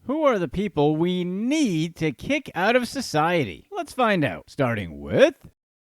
Who are the people we need to kick out of society? Let's find out. Starting with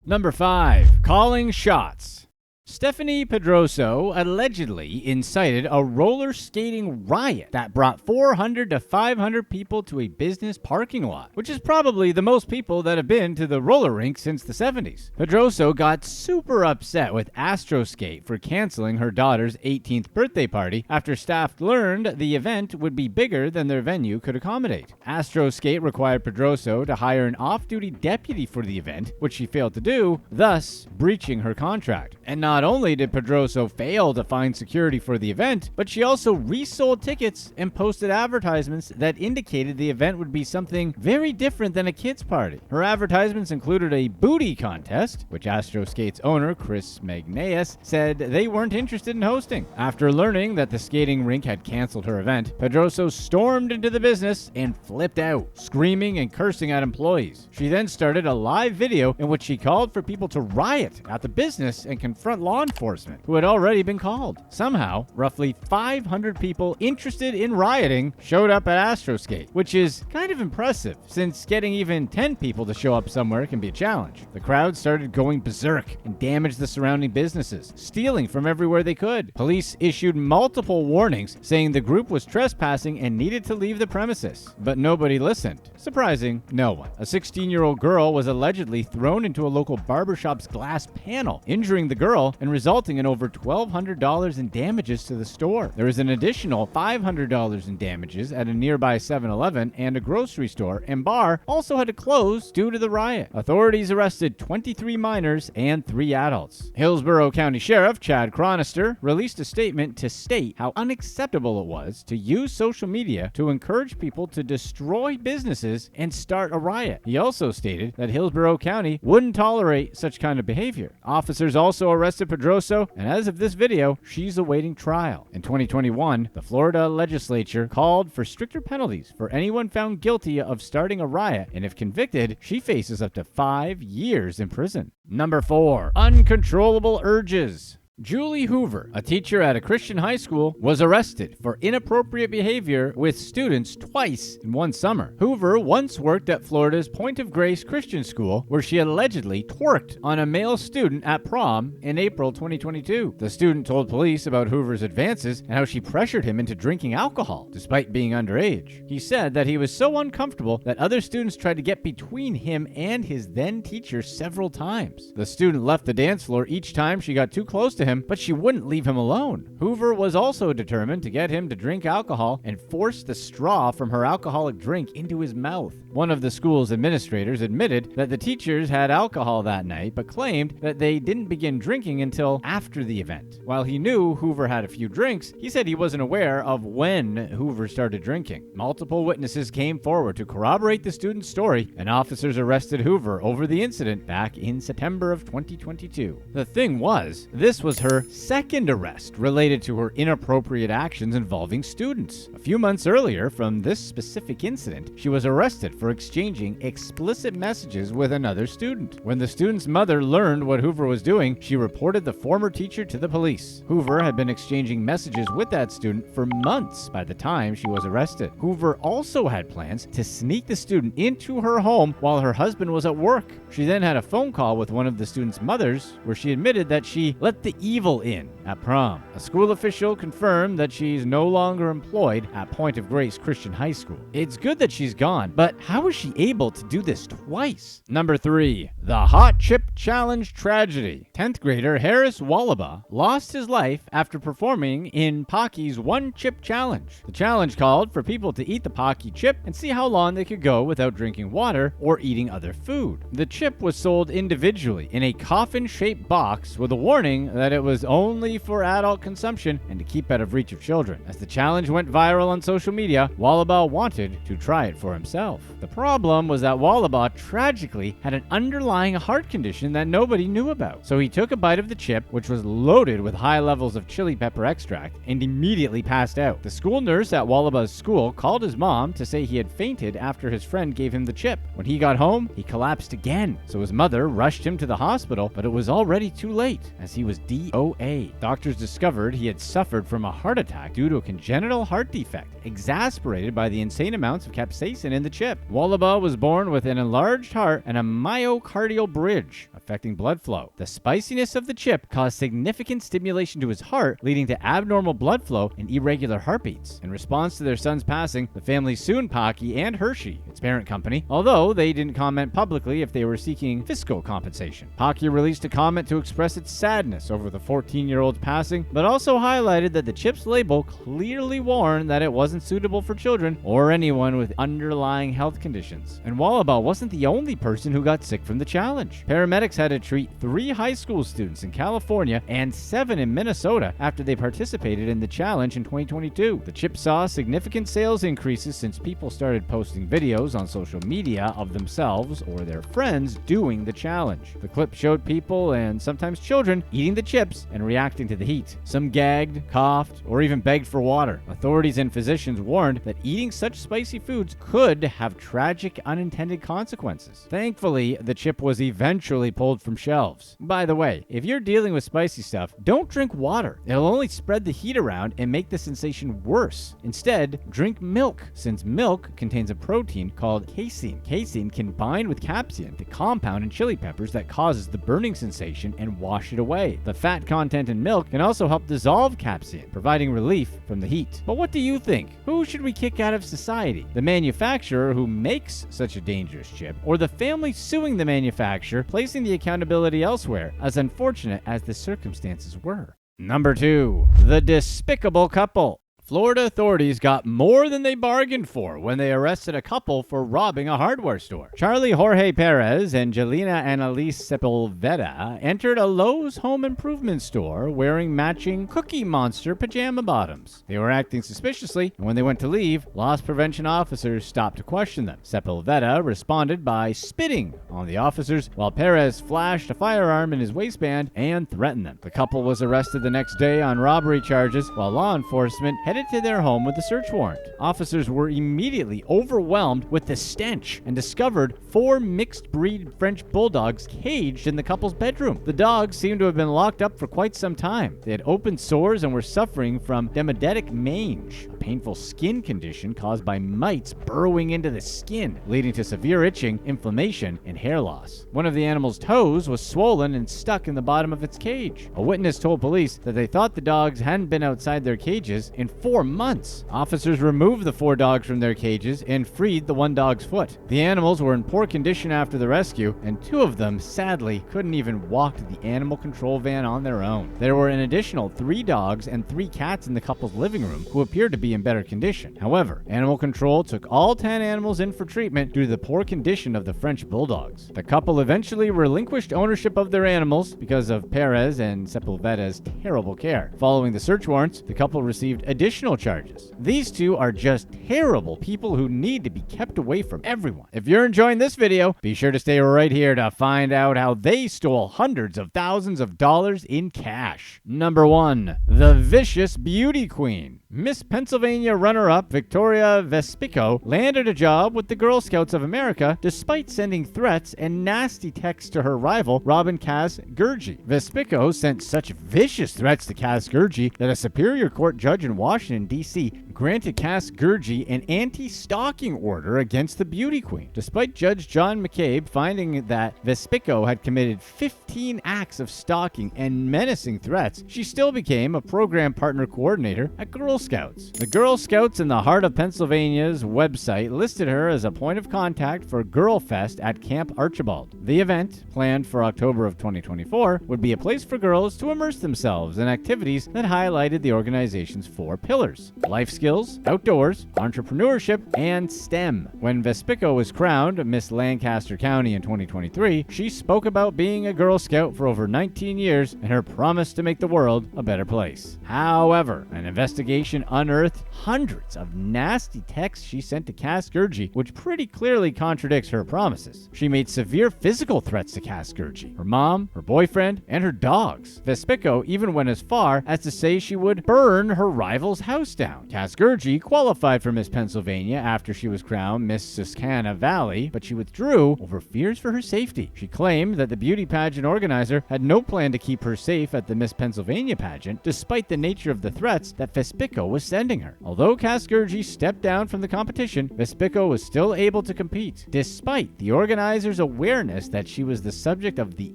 number 5, calling shots. Stephanie Pedroso allegedly incited a roller skating riot that brought 400 to 500 people to a business parking lot, which is probably the most people that have been to the roller rink since the 70s. Pedroso got super upset with Astro Skate for canceling her daughter's 18th birthday party after staff learned the event would be bigger than their venue could accommodate. Astro Skate required Pedroso to hire an off-duty deputy for the event, which she failed to do, thus breaching her contract. And not only did Pedroso fail to find security for the event, but she also resold tickets and posted advertisements that indicated the event would be something very different than a kids' party. Her advertisements included a booty contest, which Astro Skate's owner, Chris Magnaeus, said they weren't interested in hosting. After learning that the skating rink had canceled her event, Pedroso stormed into the business and flipped out, screaming and cursing at employees. She then started a live video in which she called for people to riot at the business and confront law enforcement, who had already been called. Somehow, roughly 500 people interested in rioting showed up at Astro Skate, which is kind of impressive, since getting even 10 people to show up somewhere can be a challenge. The crowd started going berserk and damaged the surrounding businesses, stealing from everywhere they could. Police issued multiple warnings saying the group was trespassing and needed to leave the premises, but nobody listened. Surprising, no one. A 16-year-old girl was allegedly thrown into a local barbershop's glass panel, injuring the girl and resulting in over $1,200 in damages to the store. There is an additional $500 in damages at a nearby 7-Eleven and a grocery store, and bar also had to close due to the riot. Authorities arrested 23 minors and 3 adults. Hillsborough County Sheriff Chad Chronister released a statement to state how unacceptable it was to use social media to encourage people to destroy businesses and start a riot. He also stated that Hillsborough County wouldn't tolerate such kind of behavior. Officers also arrested Pedroso, and as of this video, she's awaiting trial. In 2021, the Florida legislature called for stricter penalties for anyone found guilty of starting a riot, and if convicted, she faces up to 5 years in prison. Number 4, Uncontrollable Urges. Julie Hoover, a teacher at a Christian high school, was arrested for inappropriate behavior with students twice in one summer. Hoover once worked at Florida's Point of Grace Christian School, where she allegedly twerked on a male student at prom in April 2022. The student told police about Hoover's advances and how she pressured him into drinking alcohol, despite being underage. He said that he was so uncomfortable that other students tried to get between him and his then teacher several times. The student left the dance floor each time she got too close to him, but she wouldn't leave him alone. Hoover was also determined to get him to drink alcohol and forced the straw from her alcoholic drink into his mouth. One of the school's administrators admitted that the teachers had alcohol that night, but claimed that they didn't begin drinking until after the event. While he knew Hoover had a few drinks, he said he wasn't aware of when Hoover started drinking. Multiple witnesses came forward to corroborate the student's story, and officers arrested Hoover over the incident back in September of 2022. The thing was, this was her second arrest related to her inappropriate actions involving students. A few months earlier from this specific incident, she was arrested for exchanging explicit messages with another student. When the student's mother learned what Hoover was doing, she reported the former teacher to the police. Hoover had been exchanging messages with that student for months by the time she was arrested. Hoover also had plans to sneak the student into her home while her husband was at work. She then had a phone call with one of the student's mothers where she admitted that she let the evil in at prom. A school official confirmed that she's no longer employed at Point of Grace Christian High School. It's good that she's gone, but how was she able to do this twice? Number 3, the Hot Chip Challenge tragedy. 10th grader Harris Wallaba lost his life after performing in Pocky's One Chip Challenge. The challenge called for people to eat the Pocky chip and see how long they could go without drinking water or eating other food. The chip was sold individually in a coffin-shaped box with a warning that it was only for adult consumption and to keep out of reach of children. As the challenge went viral on social media, Wallaba wanted to try it for himself. The problem was that Wallaba tragically had an underlying heart condition that nobody knew about. So he took a bite of the chip, which was loaded with high levels of chili pepper extract, and immediately passed out. The school nurse at Wallaba's school called his mom to say he had fainted after his friend gave him the chip. When he got home, he collapsed again. So his mother rushed him to the hospital, but it was already too late as he was deep DOA. Doctors discovered he had suffered from a heart attack due to a congenital heart defect, exasperated by the insane amounts of capsaicin in the chip. Wallaba was born with an enlarged heart and a myocardial bridge, affecting blood flow. The spiciness of the chip caused significant stimulation to his heart, leading to abnormal blood flow and irregular heartbeats. In response to their son's passing, the family sued Pocky and Hershey, its parent company, although they didn't comment publicly if they were seeking fiscal compensation. Pocky released a comment to express its sadness over the 14-year-old's passing, but also highlighted that the chip's label clearly warned that it wasn't suitable for children or anyone with underlying health conditions. And Wallaba wasn't the only person who got sick from the challenge. Paramedics had to treat 3 high school students in California and 7 in Minnesota after they participated in the challenge in 2022. The chip saw significant sales increases since people started posting videos on social media of themselves or their friends doing the challenge. The clip showed people and sometimes children eating the chips and reacting to the heat. Some gagged, coughed, or even begged for water. Authorities and physicians warned that eating such spicy foods could have tragic unintended consequences. Thankfully, the chip was eventually pulled from shelves. By the way, if you're dealing with spicy stuff, don't drink water. It'll only spread the heat around and make the sensation worse. Instead, drink milk, since milk contains a protein called casein. Casein can bind with capsaicin, the compound in chili peppers that causes the burning sensation, and wash it away. The fat content in milk can also help dissolve capsaicin, providing relief from the heat. But what do you think? Who should we kick out of society? The manufacturer who makes such a dangerous chip, or the family suing the manufacturer, placing the accountability elsewhere, as unfortunate as the circumstances were? Number 2. The Despicable Couple. Florida authorities got more than they bargained for when they arrested a couple for robbing a hardware store. Charlie Jorge Perez and Jelena Annalise Sepulveda entered a Lowe's home improvement store wearing matching Cookie Monster pajama bottoms. They were acting suspiciously, and when they went to leave, loss prevention officers stopped to question them. Sepulveda responded by spitting on the officers, while Perez flashed a firearm in his waistband and threatened them. The couple was arrested the next day on robbery charges, while law enforcement headed to their home with a search warrant. Officers were immediately overwhelmed with the stench and discovered 4 mixed-breed French bulldogs caged in the couple's bedroom. The dogs seemed to have been locked up for quite some time. They had open sores and were suffering from demodetic mange, a painful skin condition caused by mites burrowing into the skin, leading to severe itching, inflammation, and hair loss. One of the animal's toes was swollen and stuck in the bottom of its cage. A witness told police that they thought the dogs hadn't been outside their cages in 4 months. Officers removed the 4 dogs from their cages and freed the 1 dog's foot. The animals were in poor condition after the rescue, and 2 of them, sadly, couldn't even walk to the animal control van on their own. There were an additional 3 dogs and 3 cats in the couple's living room who appeared to be in better condition. However, animal control took all 10 animals in for treatment due to the poor condition of the French bulldogs. The couple eventually relinquished ownership of their animals because of Perez and Sepulveda's terrible care. Following the search warrants, the couple received additional charges. These 2 are just terrible people who need to be kept away from everyone. If you're enjoying this video, be sure to stay right here to find out how they stole hundreds of thousands of dollars in cash. Number 1. The Vicious Beauty Queen. Miss Pennsylvania runner-up Victoria Vespico landed a job with the Girl Scouts of America despite sending threats and nasty texts to her rival, Robin Cass Gurgey. Vespico sent such vicious threats to Cass Gurgey that a Superior Court judge in Washington, D.C. granted Cass Gurgey an anti-stalking order against the beauty queen. Despite Judge John McCabe finding that Vespico had committed 15 acts of stalking and menacing threats, she still became a program partner coordinator at Girl Scouts. The Girl Scouts in the heart of Pennsylvania's website listed her as a point of contact for Girl Fest at Camp Archibald. The event, planned for October of 2024, would be a place for girls to immerse themselves in activities that highlighted the organization's 4 pillars: life skills, outdoors, entrepreneurship, and STEM. When Vespico was crowned Miss Lancaster County in 2023, she spoke about being a Girl Scout for over 19 years and her promise to make the world a better place. However, an investigation investigation unearthed hundreds of nasty texts she sent to Kaskurgi, which pretty clearly contradicts her promises. She made severe physical threats to Kaskurgi, her mom, her boyfriend, and her dogs. Vespico even went as far as to say she would burn her rival's house down. Kaskurgi qualified for Miss Pennsylvania after she was crowned Miss Susquehanna Valley, but she withdrew over fears for her safety. She claimed that the beauty pageant organizer had no plan to keep her safe at the Miss Pennsylvania pageant, despite the nature of the threats that Vespico was sending her. Although Kaskurgi stepped down from the competition, Vespico was still able to compete, despite the organizer's awareness that she was the subject of the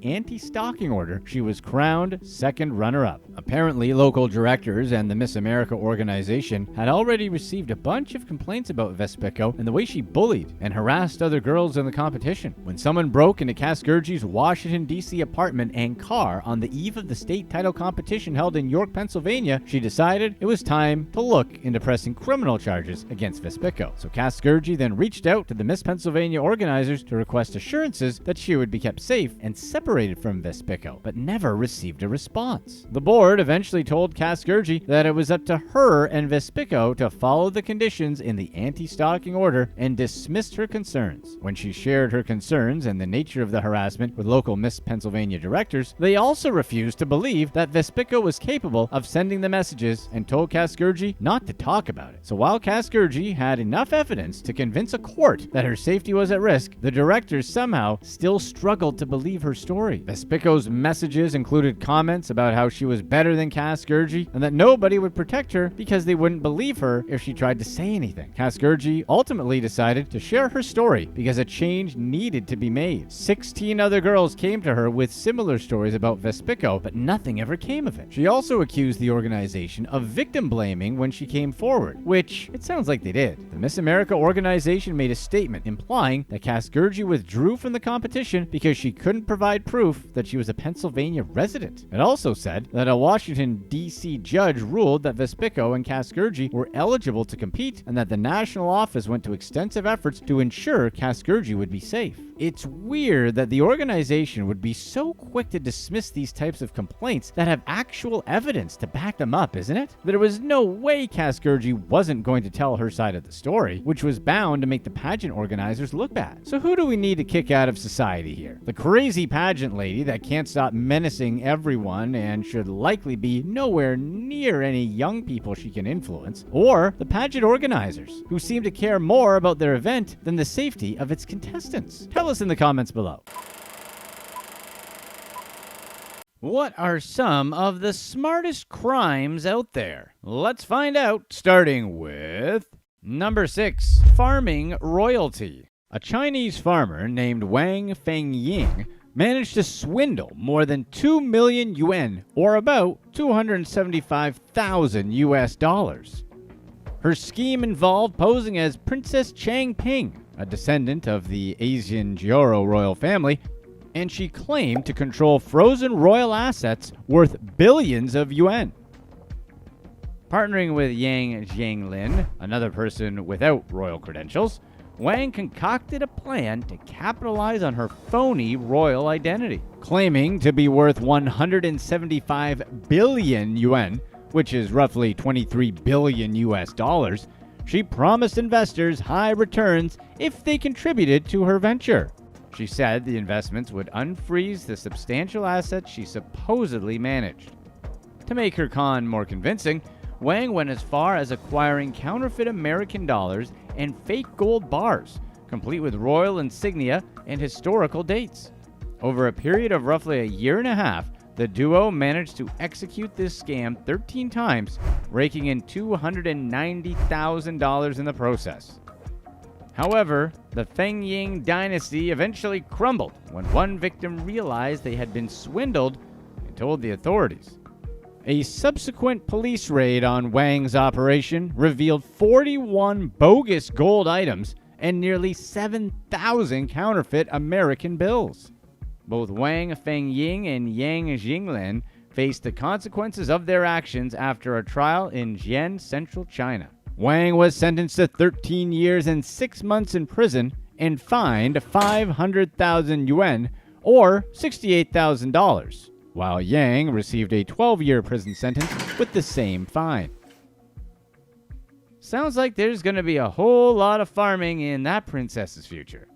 anti-stalking order. She was crowned second runner-up. Apparently, local directors and the Miss America organization had already received a bunch of complaints about Vespico and the way she bullied and harassed other girls in the competition. When someone broke into Kaskurgi's Washington, D.C. apartment and car on the eve of the state title competition held in York, Pennsylvania, she decided it was time to look into pressing criminal charges against Vespico. So Kaskurgi then reached out to the Miss Pennsylvania organizers to request assurances that she would be kept safe and separated from Vespico, but never received a response. The board eventually told Kaskurgi that it was up to her and Vespico to follow the conditions in the anti-stalking order and dismissed her concerns. When she shared her concerns and the nature of the harassment with local Miss Pennsylvania directors, they also refused to believe that Vespico was capable of sending the messages and told Kaskurgi not to talk about it. So while Kaskurgi had enough evidence to convince a court that her safety was at risk, the directors somehow still struggled to believe her story. Vespico's messages included comments about how she was better than Kaskurgi and that nobody would protect her because they wouldn't believe her if she tried to say anything. Kaskurgi ultimately decided to share her story because a change needed to be made. 16 other girls came to her with similar stories about Vespico, but nothing ever came of it. She also accused the organization of victim blaming when she came forward, which it sounds like they did. The Miss America organization made a statement implying that Kaskurgi withdrew from the competition because she couldn't provide proof that she was a Pennsylvania resident. It also said that a Washington, D.C. judge ruled that Vespico and Kaskurgi were eligible to compete and that the national office went to extensive efforts to ensure Kaskurgi would be safe. It's weird that the organization would be so quick to dismiss these types of complaints that have actual evidence to back them up, isn't it? There was no way Kaskurgi wasn't going to tell her side of the story, which was bound to make the pageant organizers look bad. So who do we need to kick out of society here? The crazy pageant lady that can't stop menacing everyone and should likely be nowhere near any young people she can influence, or the pageant organizers, who seem to care more about their event than the safety of its contestants? Tell us in the comments below. What are some of the smartest crimes out there? Let's find out, starting with number 6, farming royalty. A Chinese farmer named Wang Fengying managed to swindle more than 2 million yuan, or about $275,000 US. Her scheme involved posing as Princess Changping, a descendant of the Asian Jioro royal family, and she claimed to control frozen royal assets worth billions of yuan. Partnering with Yang Jianglin, another person without royal credentials, Wang concocted a plan to capitalize on her phony royal identity. Claiming to be worth 175 billion yuan, which is roughly 23 billion US dollars, she promised investors high returns if they contributed to her venture. She said the investments would unfreeze the substantial assets she supposedly managed. To make her con more convincing, Wang went as far as acquiring counterfeit American dollars and fake gold bars, complete with royal insignia and historical dates. Over a period of roughly a year and a half, the duo managed to execute this scam 13 times, raking in $290,000 in the process. However, the Fengying dynasty eventually crumbled when one victim realized they had been swindled and told the authorities. A subsequent police raid on Wang's operation revealed 41 bogus gold items and nearly 7,000 counterfeit American bills. Both Wang Fengying and Yang Jinglin faced the consequences of their actions after a trial in Jian, central China. Wang was sentenced to 13 years and 6 months in prison and fined 500,000 yuan, or $68,000, while Yang received a 12-year prison sentence with the same fine. Sounds like there's gonna be a whole lot of farming in that princess's future.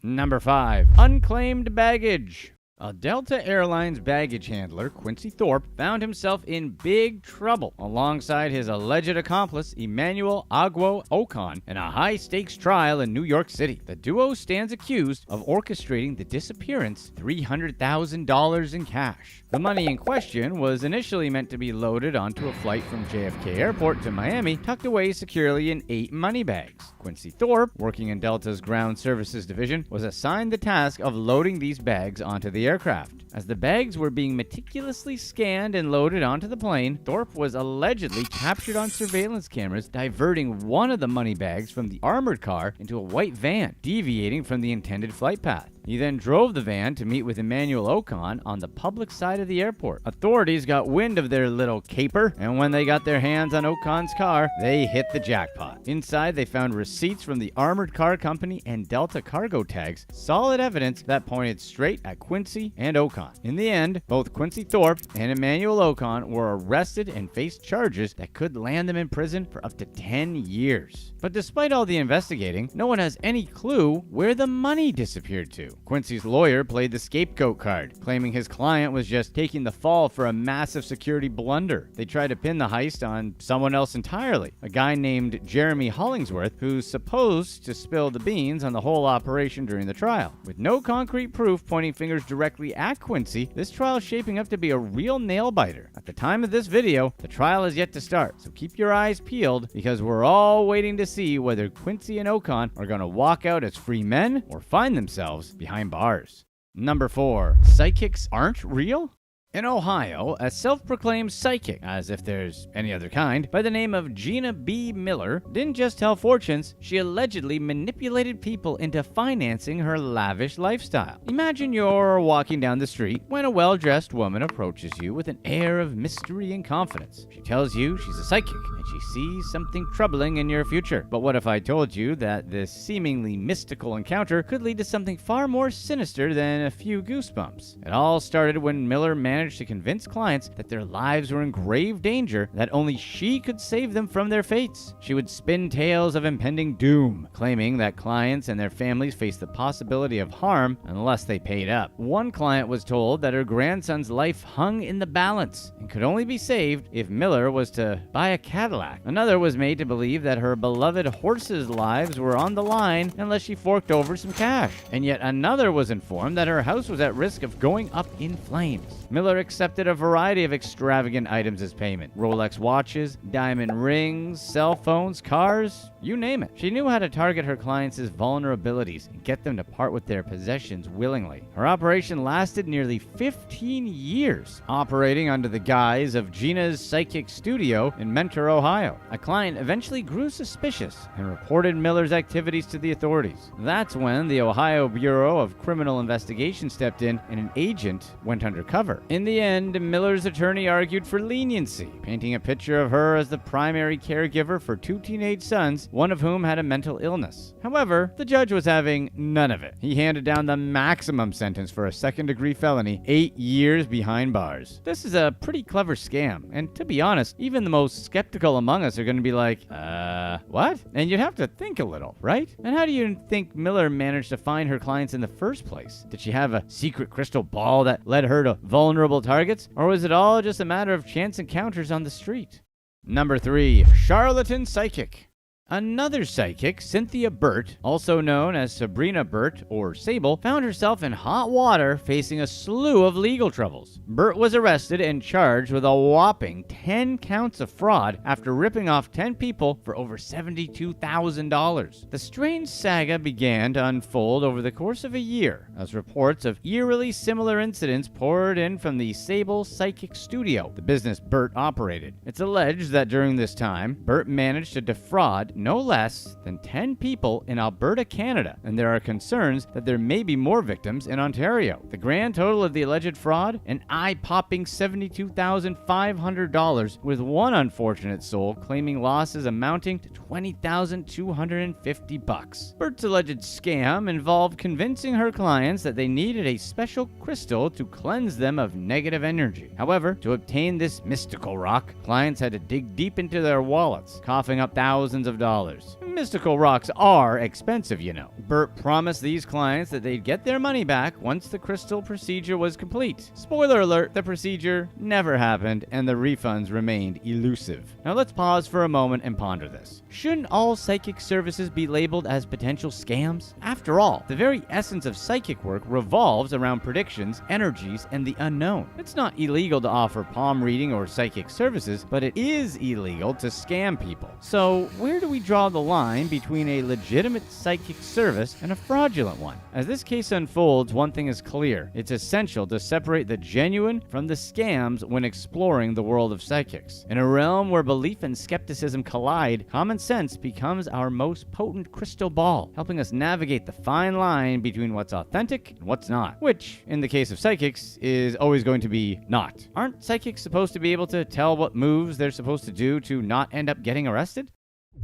Number 5. Unclaimed baggage. A Delta Airlines baggage handler, Quincy Thorpe, found himself in big trouble alongside his alleged accomplice, Emmanuel Agwo Ocon, in a high-stakes trial in New York City. The duo stands accused of orchestrating the disappearance of $300,000 in cash. The money in question was initially meant to be loaded onto a flight from JFK Airport to Miami, tucked away securely in 8 money bags. Quincy Thorpe, working in Delta's Ground Services Division, was assigned the task of loading these bags onto the aircraft. As the bags were being meticulously scanned and loaded onto the plane, Thorpe was allegedly captured on surveillance cameras diverting one of the money bags from the armored car into a white van, deviating from the intended flight path. He then drove the van to meet with Emmanuel Ocon on the public side of the airport. Authorities got wind of their little caper, and when they got their hands on Ocon's car, they hit the jackpot. Inside, they found receipts from the armored car company and Delta cargo tags, solid evidence that pointed straight at Quincy and Ocon. In the end, both Quincy Thorpe and Emmanuel Ocon were arrested and faced charges that could land them in prison for up to 10 years. But despite all the investigating, no one has any clue where the money disappeared to. Quincy's lawyer played the scapegoat card, claiming his client was just taking the fall for a massive security blunder. They tried to pin the heist on someone else entirely, a guy named Jeremy Hollingsworth, who's supposed to spill the beans on the whole operation during the trial. With no concrete proof pointing fingers directly at Quincy, this trial is shaping up to be a real nail-biter. At the time of this video, the trial is yet to start, so keep your eyes peeled because we're all waiting to see whether Quincy and Ocon are going to walk out as free men or find themselves behind bars. Number 4. Psychics aren't real? In Ohio, a self-proclaimed psychic, as if there's any other kind, by the name of Gina B. Miller, didn't just tell fortunes, she allegedly manipulated people into financing her lavish lifestyle. Imagine you're walking down the street when a well-dressed woman approaches you with an air of mystery and confidence. She tells you she's a psychic, and she sees something troubling in your future. But what if I told you that this seemingly mystical encounter could lead to something far more sinister than a few goosebumps? It all started when Miller managed to convince clients that their lives were in grave danger, that only she could save them from their fates. She would spin tales of impending doom, claiming that clients and their families faced the possibility of harm unless they paid up. One client was told that her grandson's life hung in the balance and could only be saved if Miller was to buy a Cadillac. Another was made to believe that her beloved horses' lives were on the line unless she forked over some cash. And yet another was informed that her house was at risk of going up in flames. Miller accepted a variety of extravagant items as payment. Rolex watches, diamond rings, cell phones, cars, you name it. She knew how to target her clients' vulnerabilities and get them to part with their possessions willingly. Her operation lasted nearly 15 years, operating under the guise of Gina's Psychic Studio in Mentor, Ohio. A client eventually grew suspicious and reported Miller's activities to the authorities. That's when the Ohio Bureau of Criminal Investigation stepped in and an agent went undercover. In the end, Miller's attorney argued for leniency, painting a picture of her as the primary caregiver for 2 teenage sons, one of whom had a mental illness. However, the judge was having none of it. He handed down the maximum sentence for a second-degree felony, 8 years behind bars. This is a pretty clever scam, and to be honest, even the most skeptical among us are going to be like, what? And you'd have to think a little, right? And how do you think Miller managed to find her clients in the first place? Did she have a secret crystal ball that led her to vulnerable targets, or was it all just a matter of chance encounters on the street? Number 3. Charlatan Psychic. Another psychic, Cynthia Burt, also known as Sabrina Burt or Sable, found herself in hot water facing a slew of legal troubles. Burt was arrested and charged with a whopping 10 counts of fraud after ripping off 10 people for over $72,000. The strange saga began to unfold over the course of a year as reports of eerily similar incidents poured in from the Sable Psychic Studio, the business Burt operated. It's alleged that during this time, Burt managed to defraud no less than 10 people in Alberta, Canada, and there are concerns that there may be more victims in Ontario. The grand total of the alleged fraud? An eye-popping $72,500, with one unfortunate soul claiming losses amounting to $20,250. Bert's alleged scam involved convincing her clients that they needed a special crystal to cleanse them of negative energy. However, to obtain this mystical rock, clients had to dig deep into their wallets, coughing up thousands of dollars. Mystical rocks are expensive, you know. Bert promised these clients that they'd get their money back once the crystal procedure was complete. Spoiler alert, the procedure never happened and the refunds remained elusive. Now let's pause for a moment and ponder this. Shouldn't all psychic services be labeled as potential scams? After all, the very essence of psychic work revolves around predictions, energies, and the unknown. It's not illegal to offer palm reading or psychic services, but it is illegal to scam people. So where do we draw the line between a legitimate psychic service and a fraudulent one? As this case unfolds, one thing is clear. It's essential to separate the genuine from the scams when exploring the world of psychics. In a realm where belief and skepticism collide, common sense becomes our most potent crystal ball, helping us navigate the fine line between what's authentic and what's not, which, in the case of psychics, is always going to be not. Aren't psychics supposed to be able to tell what moves they're supposed to do to not end up getting arrested?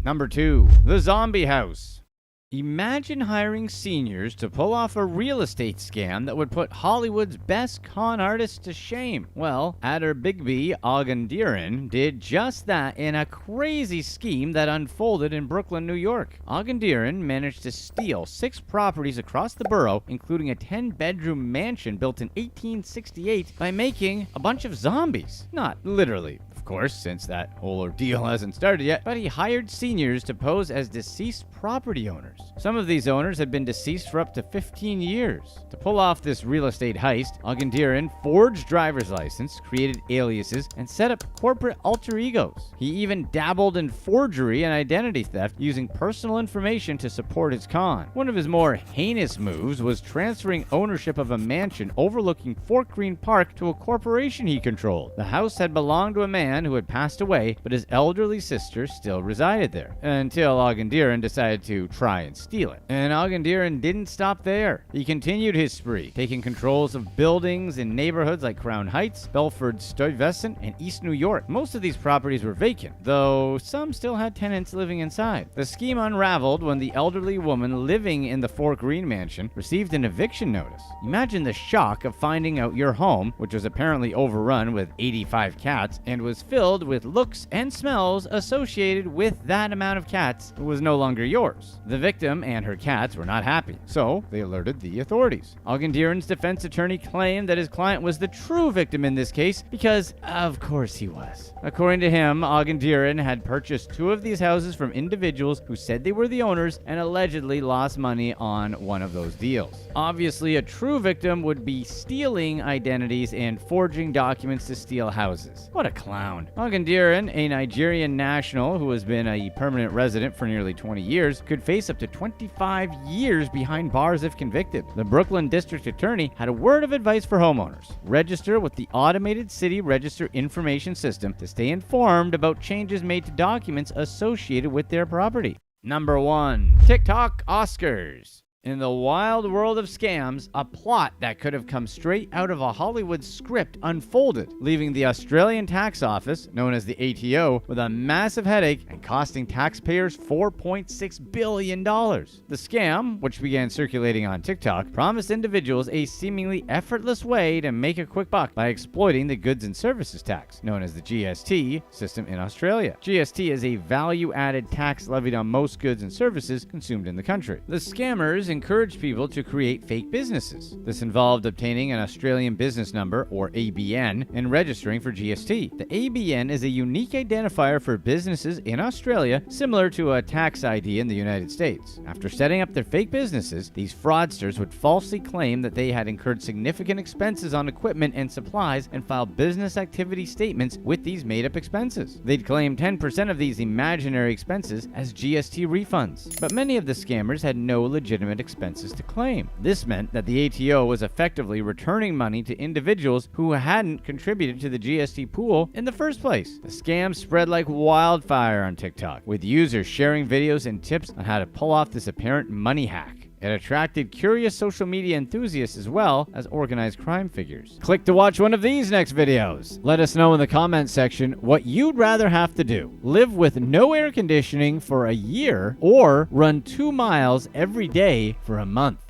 Number 2. The Zombie House. Imagine hiring seniors to pull off a real estate scam that would put Hollywood's best con artists to shame. Well, Adder Bigby Augendieren did just that in a crazy scheme that unfolded in Brooklyn, New York. Augendieren managed to steal 6 properties across the borough, including a 10-bedroom mansion built in 1868, by making a bunch of zombies. Not literally, of course, since that whole ordeal hasn't started yet, but he hired seniors to pose as deceased property owners. Some of these owners had been deceased for up to 15 years. To pull off this real estate heist, Augendieren forged driver's license, created aliases, and set up corporate alter egos. He even dabbled in forgery and identity theft, using personal information to support his con. One of his more heinous moves was transferring ownership of a mansion overlooking Fort Greene Park to a corporation he controlled. The house had belonged to a man who had passed away, but his elderly sister still resided there, until Augendieren decided to try and steal it. And Augendieren didn't stop there. He continued his spree, taking controls of buildings in neighborhoods like Crown Heights, Belford-Stuyvesant, and East New York. Most of these properties were vacant, though some still had tenants living inside. The scheme unraveled when the elderly woman living in the Fort Greene mansion received an eviction notice. Imagine the shock of finding out your home, which was apparently overrun with 85 cats and was filled with looks and smells associated with that amount of cats, was no longer yours. The victim and her cats were not happy, so they alerted the authorities. Augendieren's defense attorney claimed that his client was the true victim in this case because, of course, he was. According to him, Augendieren had purchased 2 of these houses from individuals who said they were the owners and allegedly lost money on one of those deals. Obviously, a true victim would be stealing identities and forging documents to steal houses. What a clown. Augendieren, a Nigerian national who has been a permanent resident for nearly 20 years, could face up to 25 years behind bars if convicted. The Brooklyn District Attorney had a word of advice for homeowners. Register with the Automated City Register Information System to stay informed about changes made to documents associated with their property. Number 1. TikTok Oscars. In the wild world of scams, a plot that could have come straight out of a Hollywood script unfolded, leaving the Australian tax office, known as the ATO, with a massive headache and costing taxpayers $4.6 billion. The scam, which began circulating on TikTok, promised individuals a seemingly effortless way to make a quick buck by exploiting the goods and services tax, known as the GST system in Australia. GST is a value-added tax levied on most goods and services consumed in the country. The scammers encouraged people to create fake businesses. This involved obtaining an Australian business number, or ABN, and registering for GST. The ABN is a unique identifier for businesses in Australia, similar to a tax ID in the United States. After setting up their fake businesses, these fraudsters would falsely claim that they had incurred significant expenses on equipment and supplies and file business activity statements with these made-up expenses. They'd claim 10% of these imaginary expenses as GST refunds. But many of the scammers had no legitimate had expenses to claim. This meant that the ATO was effectively returning money to individuals who hadn't contributed to the GST pool in the first place. The scam spread like wildfire on TikTok, with users sharing videos and tips on how to pull off this apparent money hack. It attracted curious social media enthusiasts as well as organized crime figures. Click to watch one of these next videos. Let us know in the comments section what you'd rather have to do. Live with no air conditioning for a year or run 2 miles every day for a month.